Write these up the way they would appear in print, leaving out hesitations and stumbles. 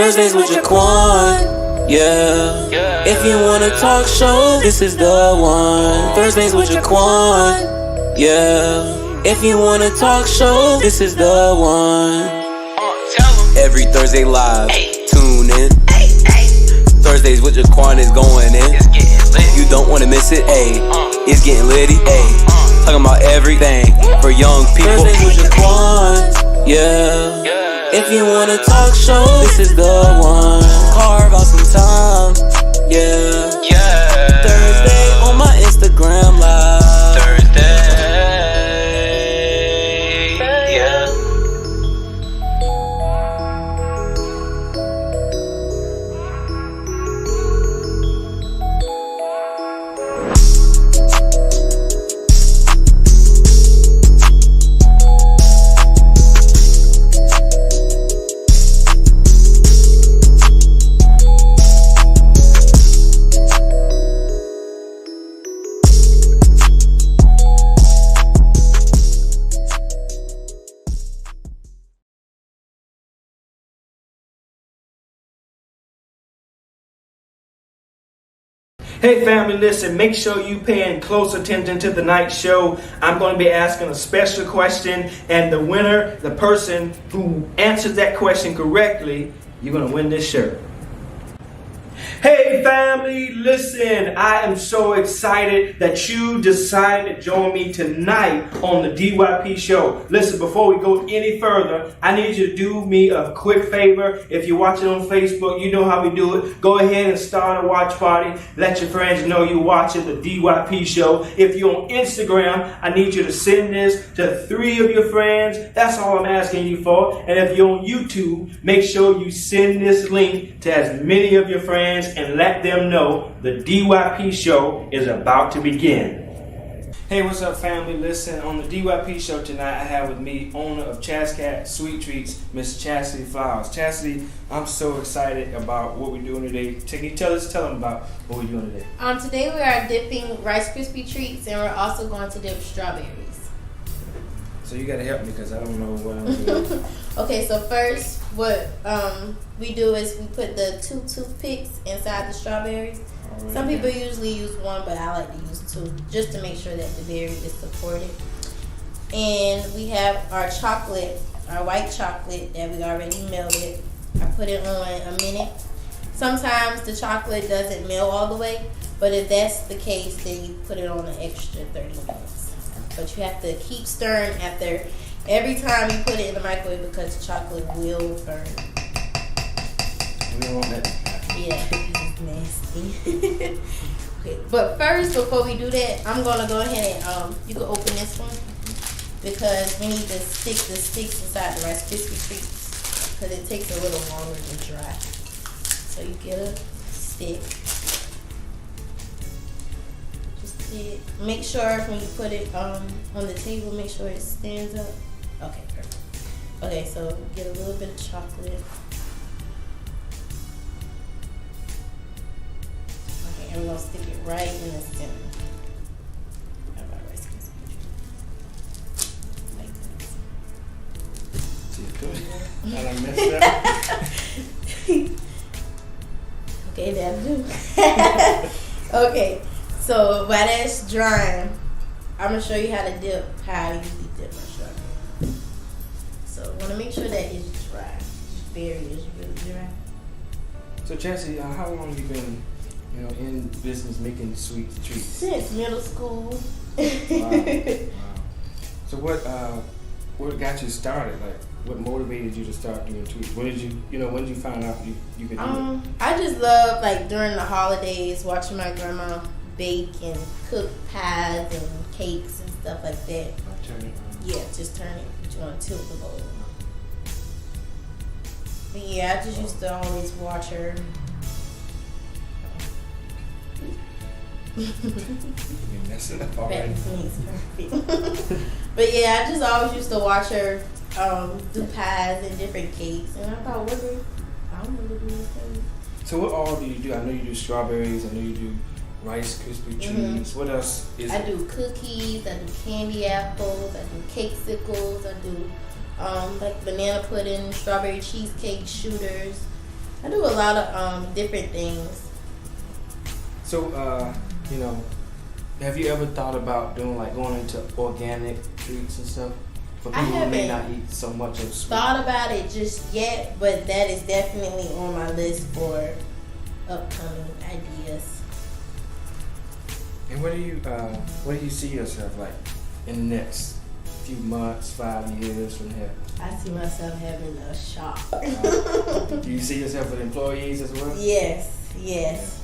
Thursdays with Jaquan. Yeah. If you wanna talk show, this is the one. Thursdays with Jaquan. Yeah. If you wanna talk show, this is the one. Every Thursday live, tune in. Thursdays with Jaquan is going in. You don't wanna miss it, ayy. It's getting litty, ayy. Talking about everything for young people. Thursdays with Jaquan. Yeah. If you wanna talk show, this is the one. Carve out some time. Yeah. Thursday on my Instagram live. Hey family, listen, make sure you paying close attention to the night show. I'm going to be asking a special question, and the winner, the person who answers that question correctly, you're going to win this shirt. Hey family, listen, I am so excited that you decided to join me tonight on the DYP show. Listen, before we go any further, I need you to do me a quick favor. If you're watching on Facebook, you know how we do it. Go ahead and start a watch party. Let your friends know you're watching the DYP show. If you're on Instagram, I need you to send this to 3 of your friends. That's all I'm asking you for. And if you're on YouTube, make sure you send this link to as many of your friends and let them know the DYP show is about to begin. Hey, what's up family? Listen, on the DYP show tonight, I have with me owner of Chascat Sweet Treats, Miss Chasity Flowers. Chasity, I'm so excited about what we're doing today. Can you tell them about what we're doing today? Today we are dipping Rice Krispie treats, and we're also going to dip strawberries. So you gotta help me because I don't know what I'm doing. Okay, so first what we do is we put the 2 toothpicks inside the strawberries. Right. Some people usually use 1, but I like to use 2 just to make sure that the berry is supported. And we have our chocolate, our white chocolate that we already melted. I put it on a minute. Sometimes the chocolate doesn't melt all the way, but if that's the case, then you put it on an extra 30 minutes. But you have to keep stirring after every time you put it in the microwave because the chocolate will burn. We don't want that. Yeah, it's nasty. Okay, but first, before we do that, I'm gonna go ahead and you can open this one because we need to stick the sticks inside the Rice Krispie treats because it takes a little longer to dry. So you get a stick. Make sure when you put it on the table, make sure it stands up. Okay, perfect. Okay, so get a little bit of chocolate. Okay, and we're gonna stick it right in the center. How about Rice Krispie? I done messed up. Okay, that'll do. Okay. So while that's drying, I'm gonna show you how to dip, how I usually dip my strawberry. So I wanna make sure that it's dry. This berry is really dry. So Chasity, how long have you been, in business making sweet treats? Since middle school. Wow. So what got you started? Like, what motivated you to start doing treats? When did you find out you could do it? I just love during the holidays watching my grandma bake and cook pies and cakes and stuff like that. Turn it. Yeah, just turn it. But you want to tilt the bowl. But yeah, I just used to always watch her. You're messing up already. Perfect. But yeah, I just always used to watch her do pies and different cakes, and I thought, I want to do things. So what all do you do? I know you do strawberries. I know you do Rice Krispie treats. What else is I do cookies, I do candy apples, I do cakesicles, I do banana pudding, strawberry cheesecake shooters. I do a lot of different things. So, you know, have you ever thought about doing like going into organic treats and stuff for people who may not eat so much of sweet? Thought about it just yet, but that is definitely on my list for upcoming ideas. And where do you see yourself like in the next few months, 5 years from here? I see myself having a shop. Do you see yourself with employees as well? Yes.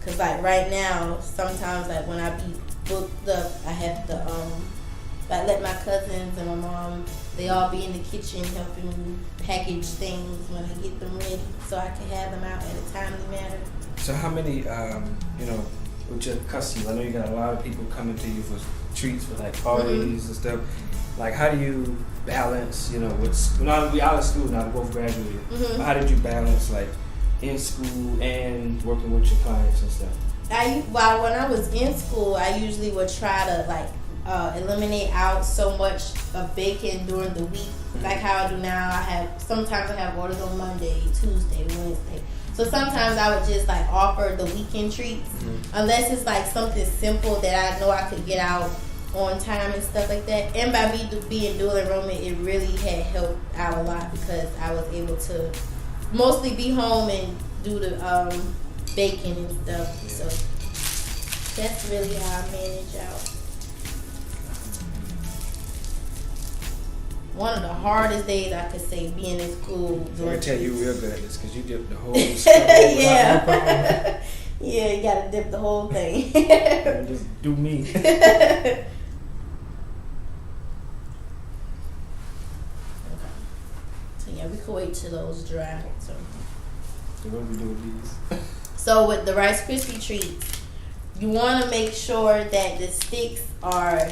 Cause like right now, sometimes like when I be booked up, I have to like let my cousins and my mom, they all be in the kitchen helping me package things when I get them ready, so I can have them out at a timely manner. So how many, you know, with your customers, I know you got a lot of people coming to you for treats for like parties and stuff. Like how do you balance, you know, we out of school now, we both graduated. But how did you balance like in school and working with your clients and stuff? When I was in school, I usually would try to like eliminate out so much of baking during the week, like how I do now. Sometimes I have orders on Monday, Tuesday, Wednesday. So sometimes I would just like offer the weekend treats, unless it's like something simple that I know I could get out on time and stuff like that. And by me being dual enrollment, it really had helped out a lot because I was able to mostly be home and do the baking and stuff. So that's really how I manage out. One of the hardest days I could say being in school. So I tell you real good at this because you dip the whole stuff. Yeah. Yeah, you gotta dip the whole thing. Just do me. So yeah, we could wait till those dry. So what do we do with these? So with the Rice Krispie treats, you want to make sure that the sticks are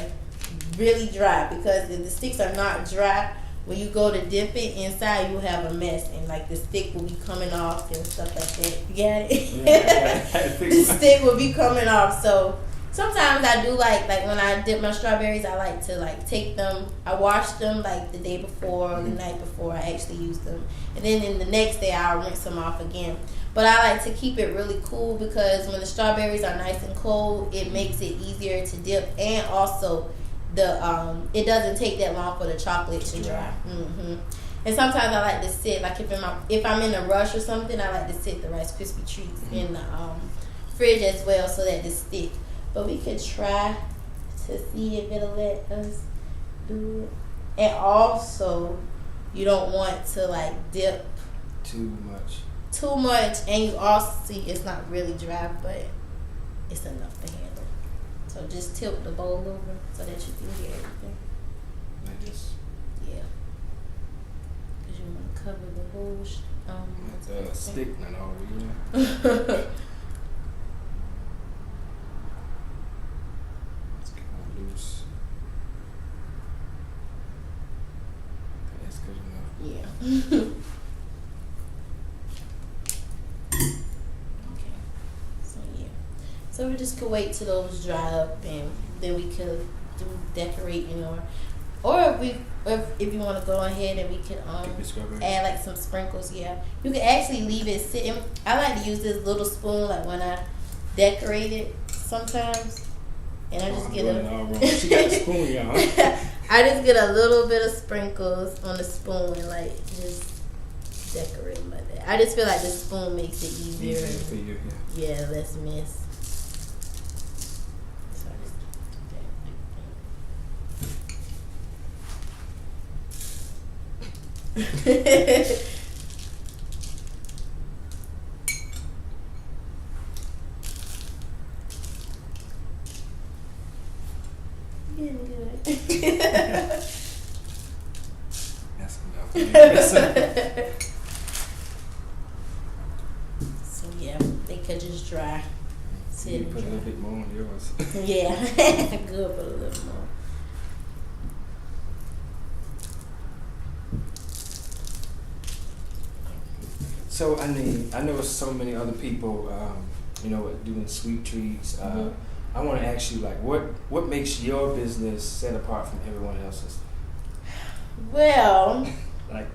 really dry, because if the sticks are not dry, when you go to dip it inside, you'll have a mess, and like the stick will be coming off and stuff like that. You got it? Yeah, the stick will be coming off. So sometimes I do like when I dip my strawberries, I like to like take them, I wash them like the day before or the night before I actually use them, and then in the next day I'll rinse them off again. But I like to keep it really cool, because when the strawberries are nice and cold, it makes it easier to dip, and also it doesn't take that long for the chocolate to dry. And sometimes I like to sit, like if I'm in a rush or something, I like to sit the Rice Krispie treats in the fridge as well, so that they stick. But we could try to see if it'll let us do it. And also, you don't want to like dip too much, and you also see it's not really dry, but it's enough to handle. So just tilt the bowl over so that you can get everything. Like this? Yeah. Because you want to cover the whole stick, not all, you know. It's kind of loose. That's good enough. Yeah. So we just could wait till those dry up, and then we could do decorating, or if you want to go ahead and we can add like some sprinkles. Yeah, you can actually leave it sitting. I like to use this little spoon like when I decorate it sometimes, and I just get She got the spoon, y'all. I just get a little bit of sprinkles on the spoon and like just decorate them like that. I just feel like the spoon makes it easier. Easier for you, yeah, less mess. Getting good. That's enough. So yeah, they could just dry. You put a little bit more on yours. Yeah, good, put a little more. So I know so many other people, doing sweet treats. I want to ask you, like, what makes your business set apart from everyone else's? Well, like,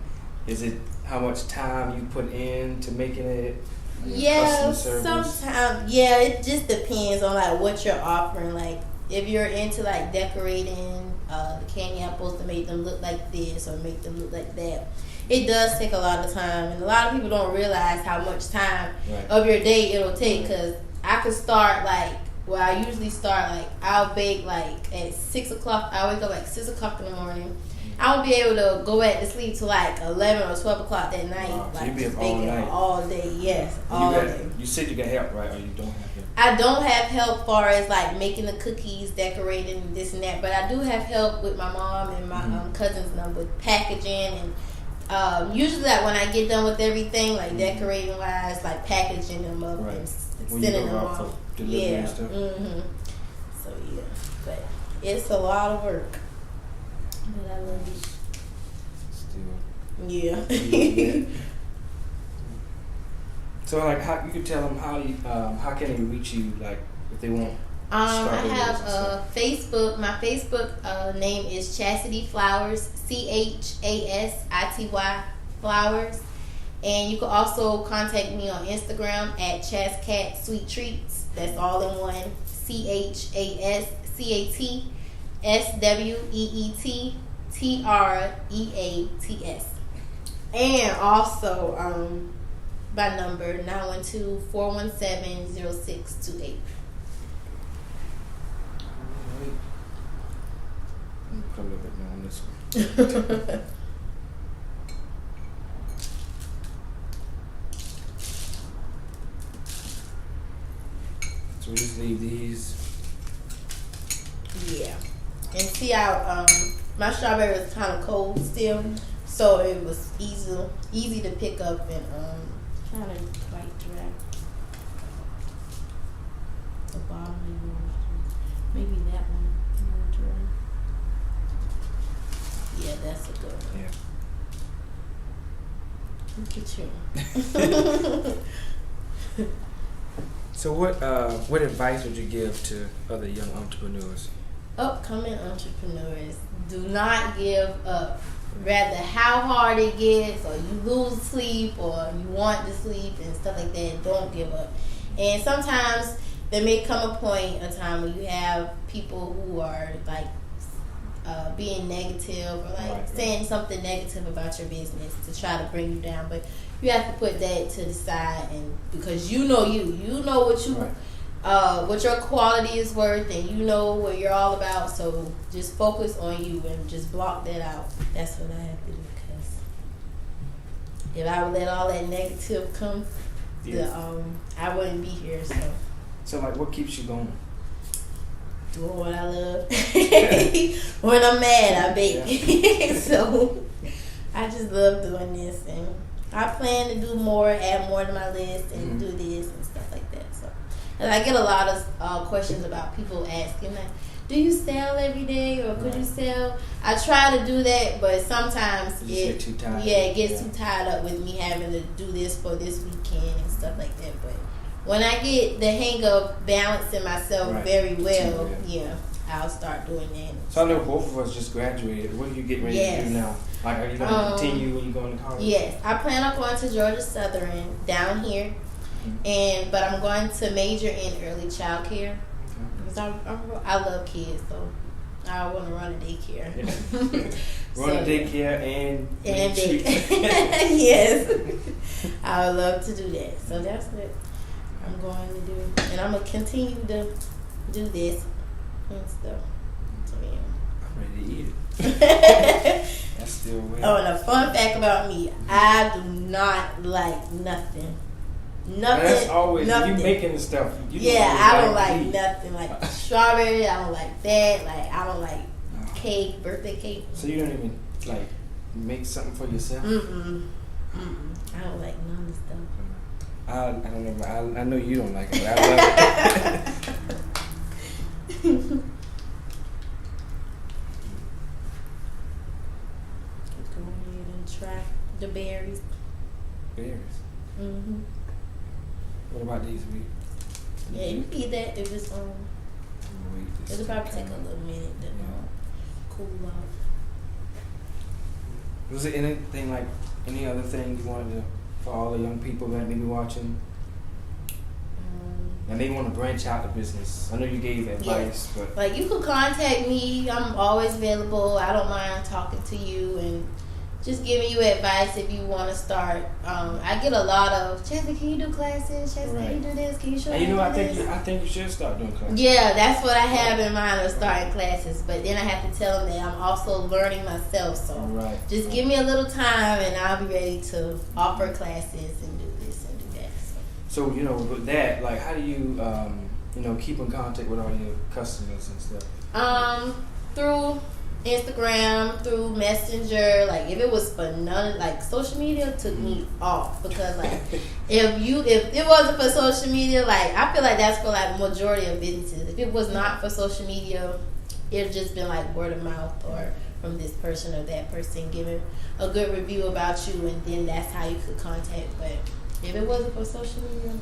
is it how much time you put into making it? Yeah, customer service? sometimes. Yeah, it just depends on like what you're offering. Like if you're into like decorating the candy apples to make them look like this or make them look like that, it does take a lot of time, and a lot of people don't realize how much time of your day it'll take. Because I could start like, well, I usually start like, I'll bake like at 6 o'clock. I wake up like 6 o'clock in the morning. I won't be able to go back to sleep till like 11 or 12 o'clock that night. Wow. So like you be just up all baking night. all day. Yes, all day. You said you got help, right? Or you don't have help? I don't have help far as like making the cookies, decorating this and that, but I do have help with my mom and my cousins and them with packaging and usually like when I get done with everything, like decorating wise, like packaging them up and sending them off. Yeah. And stuff. So yeah, but it's a lot of work. But I love it. Still. Yeah. So like, how you can tell them how can they reach you, like if they want? I have a Facebook. My Facebook name is Chasity Flowers, CHASITY Flowers, and you can also contact me on Instagram at Chascat Sweet Treats. That's all in one. CHASCATSWEETTREATS, and also by number 912-417-0628. Put a little bit more on this one. So we just leave these. Yeah, and see how my strawberry was kind of cold still, so it was easy to pick up and kind of quite dry. The bottom of yours, maybe that one more dry. Yeah, that's a good one. Yeah. Look at you. So what advice would you give to other young entrepreneurs? Upcoming entrepreneurs, do not give up. Rather how hard it gets, or you lose sleep, or you want to sleep and stuff like that, don't give up. And sometimes there may come a point, a time when you have people who are like being negative or like saying something negative about your business to try to bring you down, but you have to put that to the side, and because you know what you what your quality is worth, and you know what you're all about, so just focus on you and just block that out. That's what I have to do, because if I would let all that negative come, I wouldn't be here. So like, what keeps you going? Doing what I love. When I'm mad, I bake. So I just love doing this, and I plan to do more, add more to my list, and do this and stuff like that. So, and I get a lot of questions about people asking, like, do you sell every day, or could you sell? I try to do that, but sometimes get too tired. Yeah, it gets too tied up with me having to do this for this weekend and stuff like that. But when I get the hang of balancing myself very well, I'll start doing that. So I know both of us just graduated. What are you getting ready to do now? Like, are you going to continue when you go into college? Yes, I plan on going to Georgia Southern down here, but I'm going to major in early child care, because I love kids, so I want to run a daycare. Run a daycare and bake. Yes, I would love to do that. So that's what I'm going to do, and I'm gonna continue to do this and stuff. So yeah, I'm ready to eat it. That's still weird. Oh, and a fun fact about me: I do not like nothing. That's always you making the stuff. I don't like nothing like strawberry. I don't like that. Like I don't like cake, birthday cake. So you don't even like make something for yourself? I don't like none of the stuff. I don't know. I know you don't like it, but I love it. Go ahead and try the berries. Berries. What about these? Yeah, you can eat that if it's on. It'll probably take a little minute to cool off. Was it anything like any other thing you wanted to, for all the young people that may be watching? And they want to branch out the business. I know you gave advice, but like you could contact me. I'm always available. I don't mind talking to you and just giving you advice if you want to start. I get a lot of, Chasity, can you do classes? Chasity, can you do this? Can you show me? And I think you should start doing classes. Yeah, that's what I have in mind of starting classes. But then I have to tell them that I'm also learning myself. So just give me a little time and I'll be ready to offer classes and do this and do that. So with that, like, how do you keep in contact with all your customers and stuff? Through Instagram, through Messenger. Like if it was for none, like social media took me off, because like if it wasn't for social media, like I feel like that's for like majority of businesses. If it was not for social media, it'd just been like word of mouth or from this person or that person giving a good review about you, and then that's how you could contact. But if it wasn't for social media,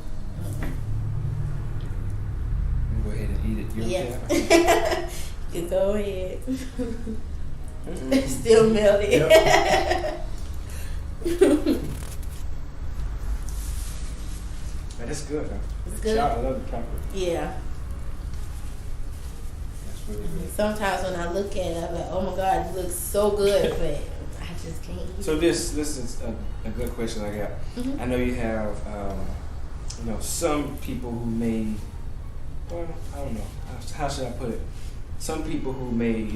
go ahead and eat it. yeah. You can go ahead. It's still melted. Yep. That's good, huh? It's good. I love the chocolate. Yeah. That's really good. Sometimes when I look at it, I'm like, oh my God, it looks so good, but I just can't eat So it. this is a good question I got. Mhm. I know you have some people who may, well, I don't know, how should I put it? Some people who may,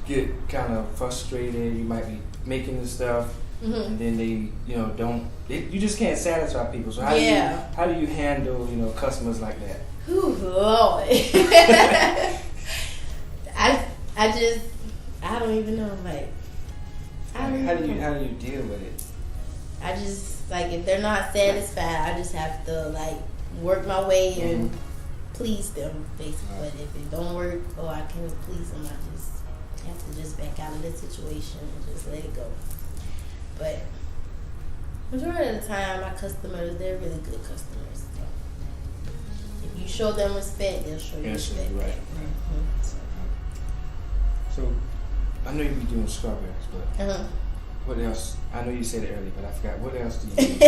get kind of frustrated. You might be making this stuff, and then they, you just can't satisfy people. So how do you handle, customers like that? Ooh, Lord. I don't even know. Like, How do you deal with it? I just, like, if they're not satisfied, I just have to, like, work my way and please them, basically. But if it don't work or I can't please them, I just have to just back out of the situation and just let it go. But majority of the time, my customers, they're really good customers. So if you show them respect, they'll show you respect. Right. Mm-hmm. So I know you be doing strawberries, but what else? I know you said it earlier, but I forgot. What else do you do?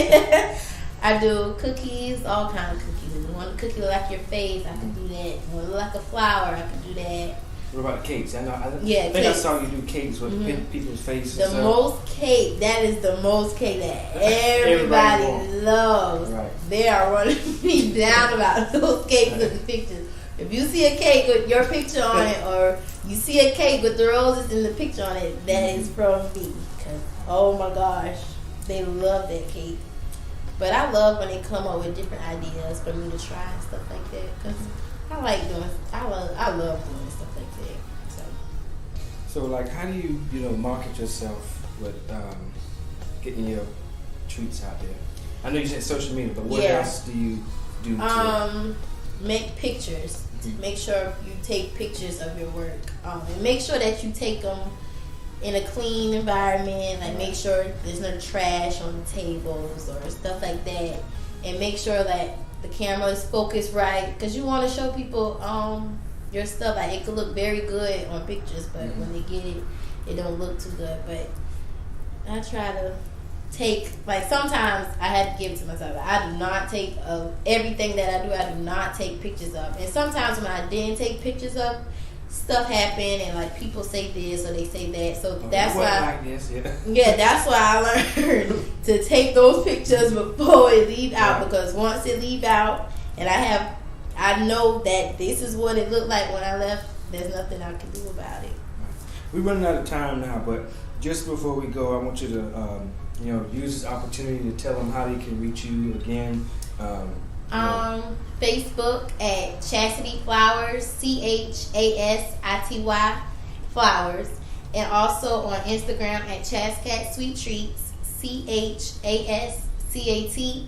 I do cookies, all kind of cookies. If you want a cookie look like your face, I can do that. If you want to look like a flower, I can do that. What about the cakes? I think cakes. I saw you do cakes with people's faces. The most cake, that is the most cake that everybody loves. Right. They are running me down about those cakes in the pictures. If you see a cake with your picture on it, or you see a cake with the roses in the picture on it, that is from me. Cause, oh my gosh, they love that cake. But I love when they come up with different ideas for me to try and stuff like that. Cause I love doing stuff like that. So like, how do you market yourself with getting your treats out there? I know you said social media, but what else do you do? Make pictures. Make sure you take pictures of your work, and make sure that you take them in a clean environment. Like, make sure there's no trash on the tables or stuff like that, and make sure that the camera is focused right, because you want to show people your stuff. Like, it could look very good on pictures, but when they get it, it don't look too good. But I try to take, like, sometimes I have to give it to myself. I do not take everything that I do. I do not take pictures of. And sometimes when I didn't take pictures of, stuff happen and like people say this or they say that. So that's why. Like this, that's why I learned to take those pictures before it leave out, because once it leave out and I know that this is what it looked like when I left. There's nothing I can do about it. We're running out of time now, but just before we go, I want you to use this opportunity to tell them how they can reach you again. Facebook at Chasity Flowers, CHASITY Flowers, and also on Instagram at Chascat Sweet Treats, CHASCATSWEETTREATS.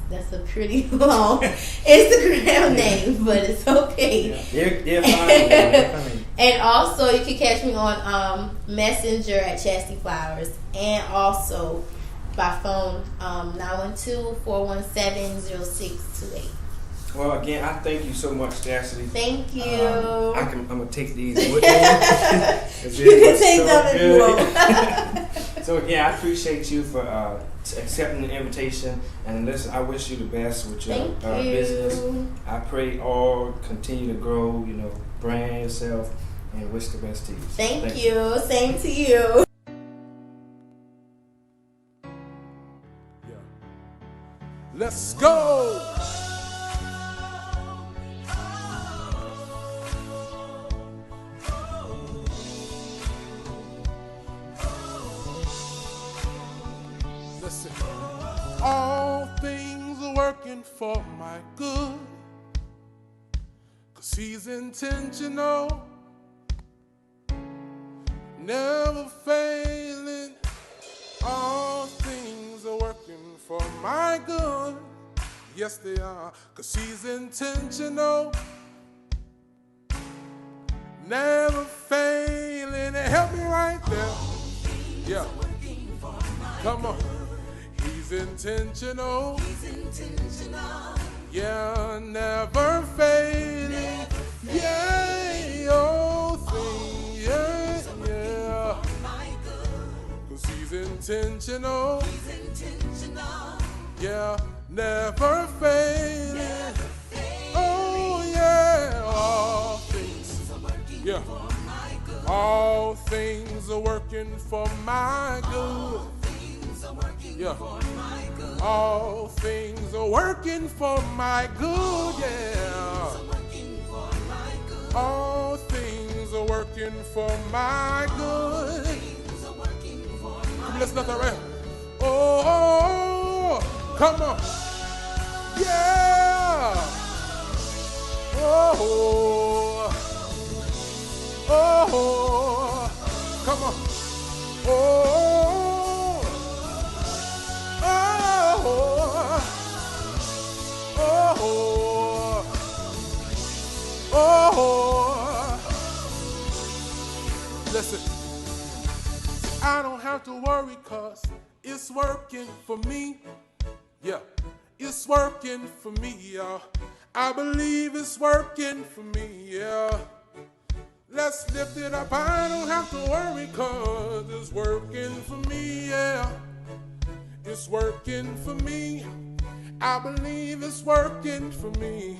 That's a pretty long Instagram name, but it's okay. They're fine. And also, you can catch me on Messenger at Chasity Flowers, and also by phone 912-417-0628. Well, again, I thank you so much, Chasity. Thank you. I'm gonna take these with me. You can take them if you want. So again, I appreciate you for accepting the invitation. And listen, I wish you the best with your business. I pray all continue to grow. Brand yourself, and wish the best to you. Thank you. Same to you. Let's go! Listen. All things are working for my good, 'cause he's intentional, never failing. All things are working for my good. Yes, they are, 'cause he's intentional, never failing. Help me right there. Yeah. Come on. He's intentional. Yeah, never failing. Yeah, all things. Yeah. 'Cause he's intentional. Yeah, never failing. Oh yeah, all things. Yeah, all things are working for my good. Yeah, all things are working for my good. Yeah, all things are working for my good. Let's not right. Oh, come on. Yeah. Oh, come on. Oh, listen. I don't have to worry 'cause it's working for me. Yeah, it's working for me, y'all. I believe it's working for me, yeah. Let's lift it up. I don't have to worry 'cause it's working for me, yeah. It's working for me. I believe it's working for me.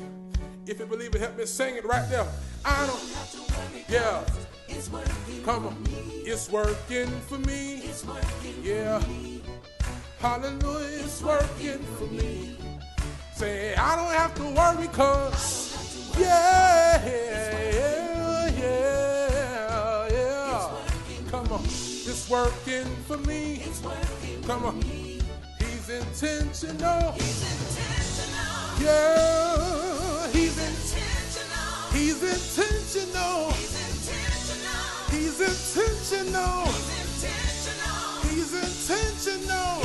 If you believe it, help me sing it right there. I don't have to worry. Yeah. It's working. Come on. It's working for me. It's working. Yeah. Hallelujah. It's working for me. Say, I don't have to worry 'cause yeah. Come on. It's working for me. It's working. Come on. He's intentional. He's intentional. Yeah. He's intentional. He's intentional. He's intentional. He's intentional.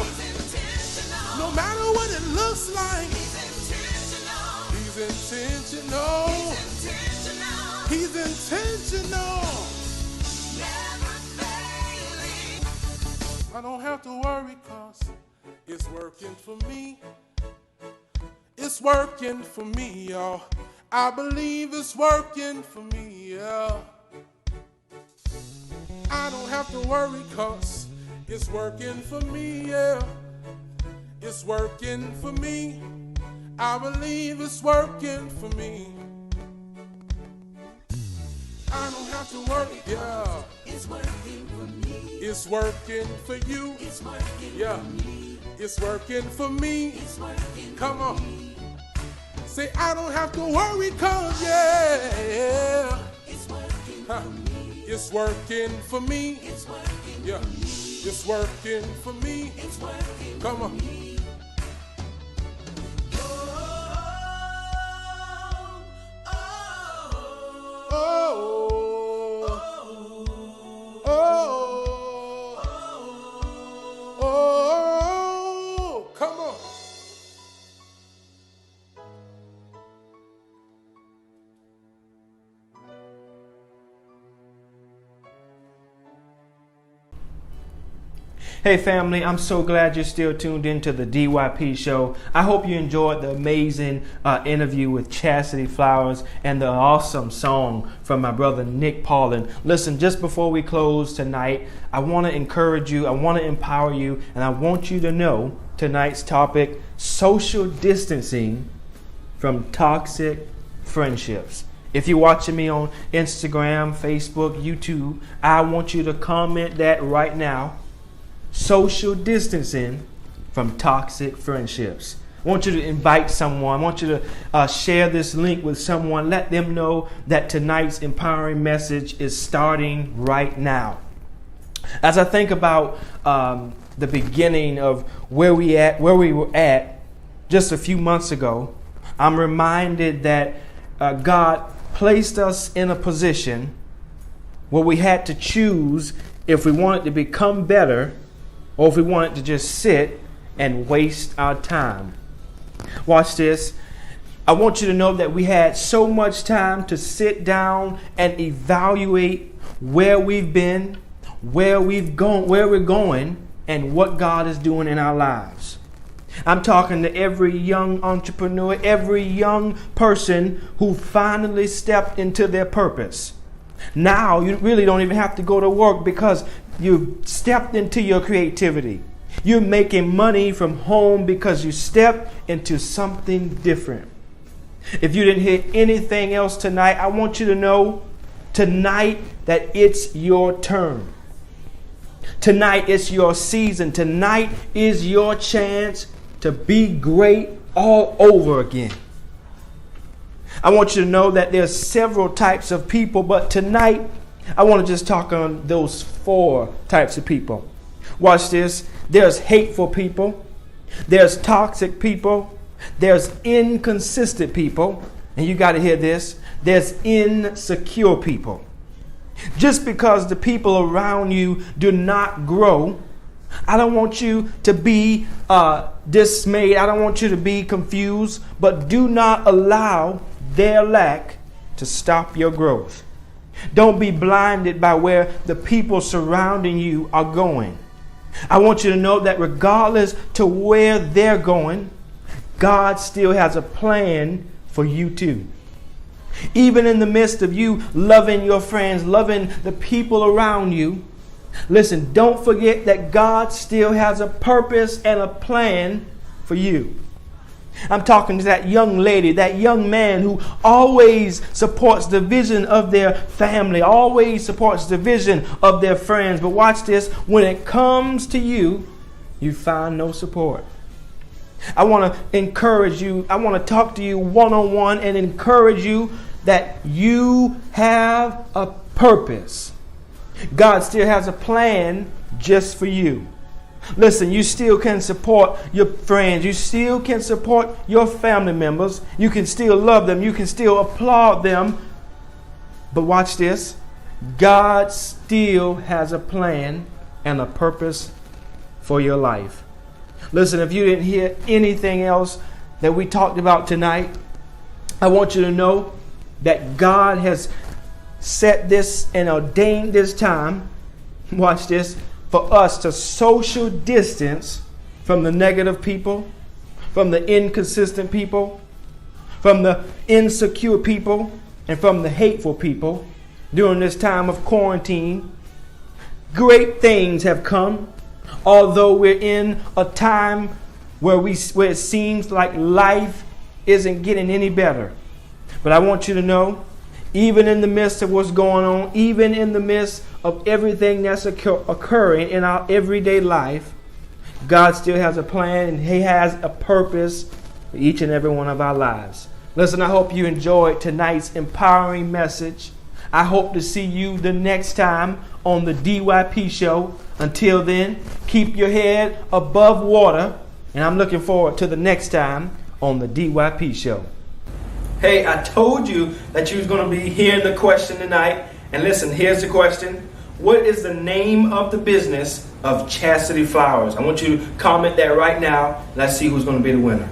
No matter what it looks like. He's intentional. He's intentional. I don't have to worry 'cause it's working for me. It's working for me, y'all. I believe it's working for me, yeah. I don't have to worry 'cause it's working for me, yeah. It's working for me. I believe it's working for me. I don't have to worry, yeah. It's working for me. It's working for you. It's working for me. It's working for me. It's working. Come on. Say I don't have to worry 'cause yeah. It's working for me. It's working for me. It's working. Yeah. It's working for me. It's working. Come on. Come on. Hey family, I'm so glad you're still tuned into the DYP show. I hope you enjoyed the amazing interview with Chasity Flowers and the awesome song from my brother Nick Paulin. Listen, just before we close tonight, I want to encourage you, I want to empower you, and I want you to know tonight's topic, social distancing from toxic friendships. If you're watching me on Instagram, Facebook, YouTube, I want you to comment that right now. Social distancing from toxic friendships. I want you to invite someone. I want you to share this link with someone. Let them know that tonight's empowering message is starting right now. As I think about the beginning of where we were at just a few months ago, I'm reminded that God placed us in a position where we had to choose if we wanted to become better or if we wanted to just sit and waste our time. Watch this. I want you to know that we had so much time to sit down and evaluate where we've been, where we're going, and what God is doing in our lives. I'm talking to every young entrepreneur, every young person who finally stepped into their purpose. Now you really don't even have to go to work because you've stepped into your creativity. You're making money from home because you stepped into something different. If you didn't hear anything else tonight, I want you to know tonight that it's your turn. Tonight it's your season. Tonight is your chance to be great all over again. I want you to know that there's several types of people, but tonight I want to just talk on those 4 types of people. Watch this. There's hateful people. There's toxic people. There's inconsistent people. And you got to hear this. There's insecure people. Just because the people around you do not grow, I don't want you to be dismayed. I don't want you to be confused, but do not allow their lack to stop your growth. Don't be blinded by where the people surrounding you are going. I want you to know that regardless to where they're going, God still has a plan for you too. Even in the midst of you loving your friends, loving the people around you, listen, don't forget that God still has a purpose and a plan for you. I'm talking to that young lady, that young man who always supports the vision of their family, always supports the vision of their friends. But watch this, when it comes to you, you find no support. I want to encourage you. I want to talk to you one-on-one and encourage you that you have a purpose. God still has a plan just for you. Listen, you still can support your friends. You still can support your family members. You can still love them. You can still applaud them. But watch this. God still has a plan and a purpose for your life. Listen, if you didn't hear anything else that we talked about tonight, I want you to know that God has set this and ordained this time. Watch this. For us to social distance from the negative people, from the inconsistent people, from the insecure people, and from the hateful people during this time of quarantine. Great things have come, although we're in a time where it seems like life isn't getting any better. But I want you to know, even in the midst of what's going on, even in the midst of everything that's occurring in our everyday life, God still has a plan and He has a purpose for each and every one of our lives. Listen, I hope you enjoyed tonight's empowering message. I hope to see you the next time on the DYP show. Until then, keep your head above water, and I'm looking forward to the next time on the DYP show. Hey, I told you that you was going to be hearing the question tonight. And listen, here's the question. What is the name of the business of Chasity Flowers? I want you to comment that right now. Let's see who's going to be the winner.